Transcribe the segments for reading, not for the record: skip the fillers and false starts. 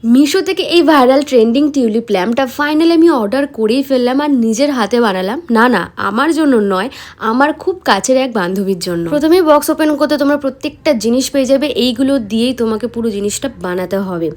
মিশো থেকে এই viral trending tulip ল্যাম্পটা finally আমি অর্ডার করেই ফেললাম আর নিজের হাতে বানালাম। না আমার জন্য নয়, আমার খুব কাছের এক বান্ধবীর জন্য। প্রথমেই বক্স ওপেন করতে তোমরা প্রত্যেকটা জিনিস পেয়ে যাবে, এইগুলো দিয়েই তোমাকে পুরো জিনিসটা বানাতে হবে।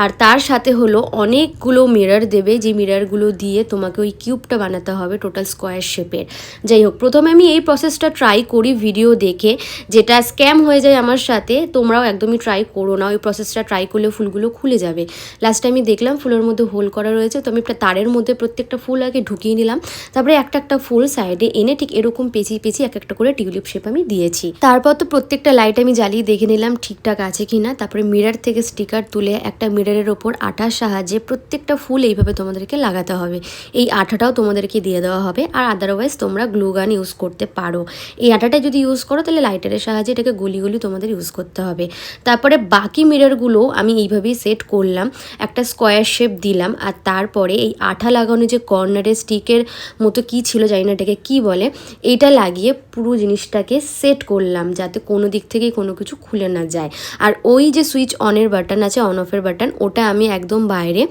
আর তার সাথে হলো অনেকগুলো মিরর দেবে, যে মিররগুলো দিয়ে তোমাকে ওই কিউবটা বানাতে হবে টোটাল স্কোয়ার শেপের। যাই হোক, প্রথমে আমি এই প্রসেসটা ট্রাই করি ভিডিও দেখে, যেটা স্ক্যাম হয়ে যায় আমার সাথে। তোমরাও একদমই ট্রাই করো না, ওই প্রসেসটা ট্রাই করলে ফুলগুলো খুলে যাবে। লাস্টে আমি দেখলাম ফুলের মধ্যে হোল করা রয়েছে, তো আমি একটা তারের মধ্যে প্রত্যেকটা ফুল আগে ঢুকিয়ে নিলাম। তারপরে একটা একটা ফুল সাইডে এনে ঠিক এরকম পেঁচিয়ে পেঁচিয়ে এক একটা করে টিউলিপ শেপ আমি দিয়েছি। তারপর তো প্রত্যেকটা লাইট আমি জ্বালিয়ে দেখে নিলাম ঠিকঠাক আছে কি না। তারপরে মিরর থেকে স্টিকার তুলে একটা মিররের ওপর আঠার সাহায্যে প্রত্যেকটা ফুল এইভাবে তোমাদেরকে লাগাতে হবে। এই আঠাটাও তোমাদেরকে দিয়ে দেওয়া হবে, আর আদারওয়াইজ তোমরা গ্লু গান ইউজ করতে পারো। এই আঠাটা যদি ইউজ করো তাহলে লাইটারের সাহায্যে এটাকে গলি তোমাদের ইউজ করতে হবে। তারপরে বাকি মিররগুলো আমি এইভাবেই সেট করলাম, একটা স্কোয়ার শেপ দিলাম। আর তারপরে এই আঠা লাগানো যে কর্নারে স্টিকের মতো কি ছিল জানি না এটাকে কী বলে, এইটা লাগিয়ে পুরো জিনিসটাকে সেট করলাম যাতে কোনো দিক থেকে কোনো কিছু খুলে না যায়। আর ওই যে সুইচ অনের বাটন আছে, অন অফের বাটন, ওটা আমি একদম বাইরে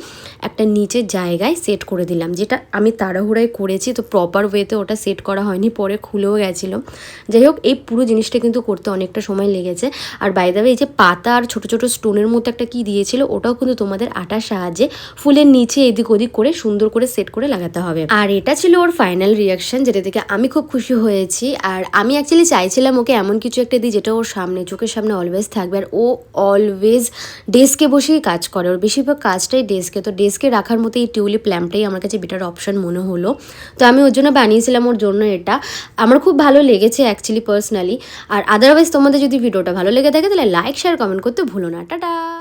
একটা নিচের জায়গায় সেট করে দিলাম, যেটা আমি তাড়াহুড়াই করেছি, তো প্রপার ওয়েতে ওটা সেট করা হয়নি, পরে খুলেও গেছিলো। যাই হোক, এই পুরো জিনিসটা কিন্তু করতে অনেকটা সময় লেগেছে। আর বাই দ্য ওয়ে, এই যে পাতা আর ছোটো ছোটো স্টোনের মতো একটা কি দিয়েছিল, ওটাও কিন্তু তোমাদের আটার সাহায্যে ফুলের নিচে এদিক ওদিক করে সুন্দর করে সেট করে লাগাতে হবে। আর এটা ছিল ওর ফাইনাল রিয়াকশন, যেটা থেকে আমি খুব খুশি হয়েছি। আর আমি অ্যাকচুয়ালি চাইছিলাম ওকে এমন কিছু একটা দিই যেটা ওর সামনে, চোখের সামনে অলওয়েজ থাকবে। আর ও অলওয়েজ ডেস্কে বসেই কাজ করে, ওর বেশিরভাগ কাজটাই ডেস্কে, তো ডেস্কে রাখার মতো এই টিউলিপ ল্যাম্পটাই আমার কাছে বেটার অপশন মনে হলো। তো আমি ওর জন্য বানিয়েছিলাম ওর জন্য এটা। আমার খুব ভালো লেগেছে অ্যাকচুয়ালি পার্সোনালি। আর আদারওয়াইজ তোমাদের যদি ভিডিওটা ভালো লেগে থাকে তাহলে লাইক শেয়ার কমেন্ট করতে ভুলো না। টাটা।